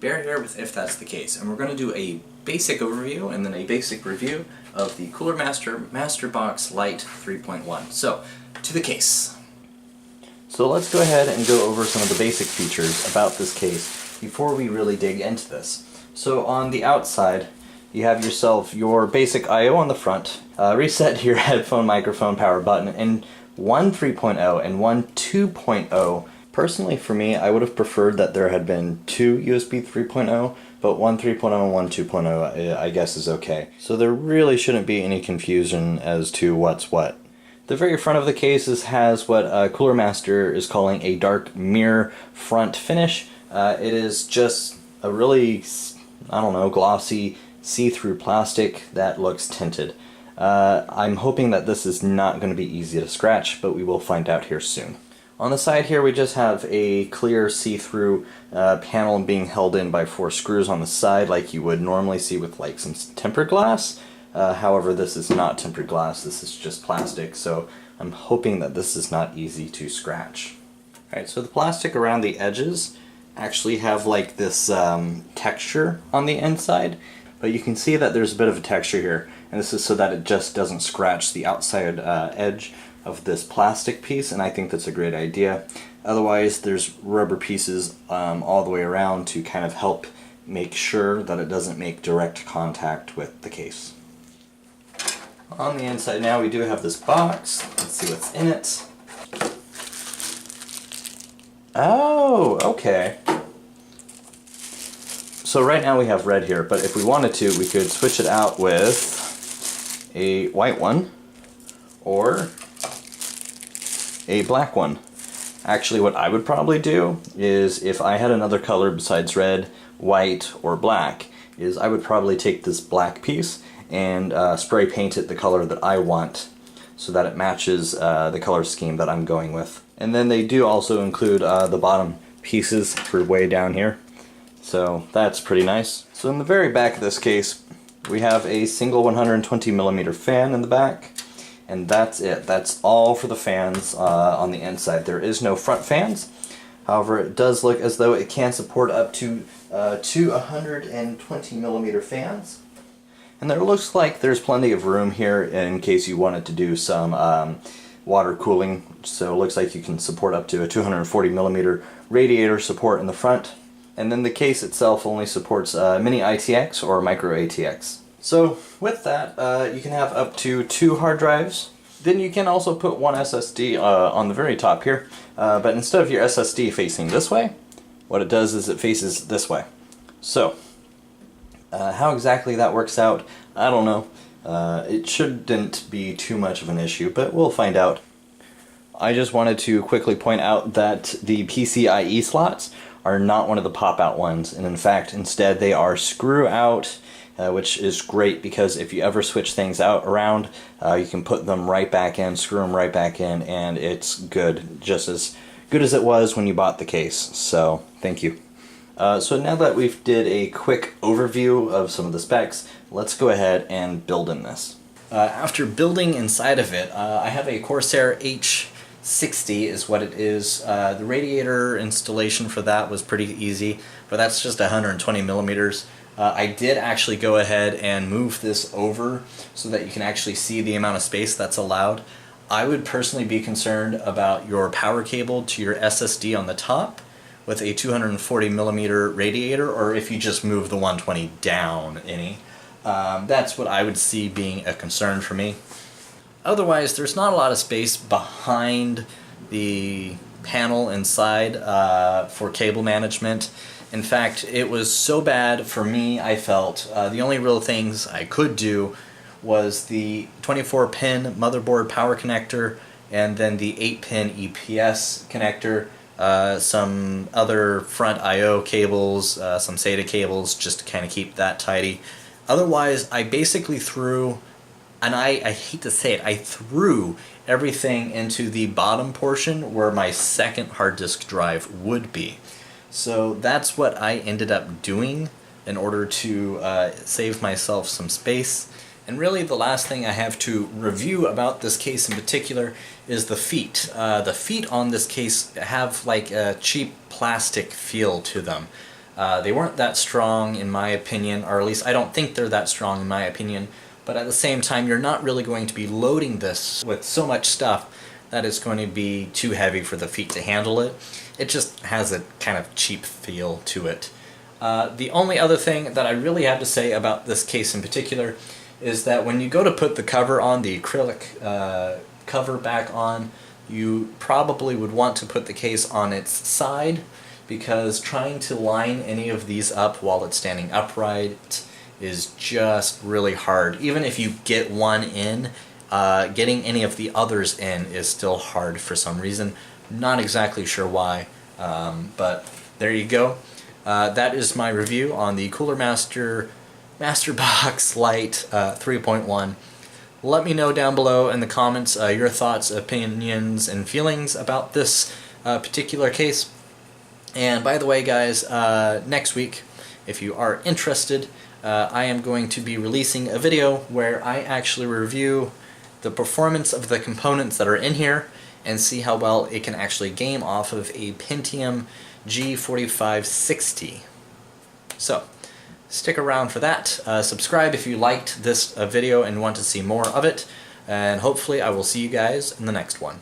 Bear here with if that's the case, and we're going to do a basic overview and then a basic review of the Cooler Master MasterBox Lite 3.1. So, to the case. So let's go ahead and go over some of the basic features about this case before we really dig into this. So on the outside, you have yourself your basic I/O on the front, reset your headphone microphone power button, and one 3.0 and one 2.0. Personally, for me, I would have preferred that there had been two USB 3.0, but one 3.0 and one 2.0 I guess is okay. So there really shouldn't be any confusion as to what's what. The very front of the case has what Cooler Master is calling a dark mirror front finish. It is just a really, I don't know, glossy see-through plastic that looks tinted. I'm hoping that this is not going to be easy to scratch, but we will find out here soon. On the side here we just have a clear see-through panel being held in by 4 screws on the side like you would normally see with like some tempered glass. However, this is not tempered glass, this is just plastic, so I'm hoping that this is not easy to scratch. Alright, so the plastic around the edges actually have like this texture on the inside, but you can see that there's a bit of a texture here, and this is so that it just doesn't scratch the outside edge of this plastic piece, and I think that's a great idea. Otherwise, there's rubber pieces all the way around to kind of help make sure that it doesn't make direct contact with the case. On the inside now we do have this box. Let's see what's in it. Oh, okay. So right now we have red here, but if we wanted to, we could switch it out with a white one or a black one. Actually, what I would probably do is, if I had another color besides red, white, or black, is I would probably take this black piece and spray paint it the color that I want so that it matches the color scheme that I'm going with. And then they do also include the bottom pieces for way down here, so that's pretty nice. So in the very back of this case we have a single 120mm fan in the back, and that's it. That's all for the fans on the inside. There is no front fans. However, it does look as though it can support up to 120mm fans. And there looks like there's plenty of room here in case you wanted to do some water cooling. So it looks like you can support up to a 240mm radiator support in the front. And then the case itself only supports mini ITX or micro ATX. So with that, you can have up to 2 hard drives. Then you can also put one SSD on the very top here, but instead of your SSD facing this way, what it does is it faces this way. So how exactly that works out, I don't know. It shouldn't be too much of an issue, but we'll find out. I just wanted to quickly point out that the PCIe slots are not one of the pop-out ones, and in fact, instead they are screw-out, which is great because if you ever switch things out around, you can put them right back in, screw them right back in, and it's good, just as good as it was when you bought the case. So, thank you. So now that we've did a quick overview of some of the specs, let's go ahead and build in this. After building inside of it, I have a Corsair H60 is what it is. The radiator installation for that was pretty easy, but that's just 120mm. I did actually go ahead and move this over so that you can actually see the amount of space that's allowed. I would personally be concerned about your power cable to your SSD on the top with a 240mm radiator, or if you just move the 120 down any. That's what I would see being a concern for me. Otherwise, there's not a lot of space behind the panel inside for cable management. In fact, it was so bad for me, I felt the only real things I could do was the 24-pin motherboard power connector, and then the 8-pin EPS connector, some other front I/O cables, some SATA cables, just to kind of keep that tidy. Otherwise, I basically threw, and I hate to say it, I threw everything into the bottom portion where my second hard disk drive would be. So that's what I ended up doing in order to save myself some space. And really the last thing I have to review about this case in particular is the feet. The feet on this case have like a cheap plastic feel to them. They weren't that strong in my opinion, or at least I don't think they're that strong in my opinion, but at the same time you're not really going to be loading this with so much stuff that it's going to be too heavy for the feet to handle it. It just has a kind of cheap feel to it. The only other thing that I really have to say about this case in particular is that when you go to put the cover on, the acrylic cover back on, you probably would want to put the case on its side, because trying to line any of these up while it's standing upright is just really hard. Even if you get one in, getting any of the others in is still hard for some reason. Not exactly sure why, but there you go. That is my review on the Cooler Master MasterBox Lite 3.1. Let me know down below in the comments your thoughts, opinions, and feelings about this particular case. And by the way, guys, next week, if you are interested, I am going to be releasing a video where I actually review the performance of the components that are in here and see how well it can actually game off of a Pentium G4560. So, stick around for that. Subscribe if you liked this video and want to see more of it, and hopefully I will see you guys in the next one.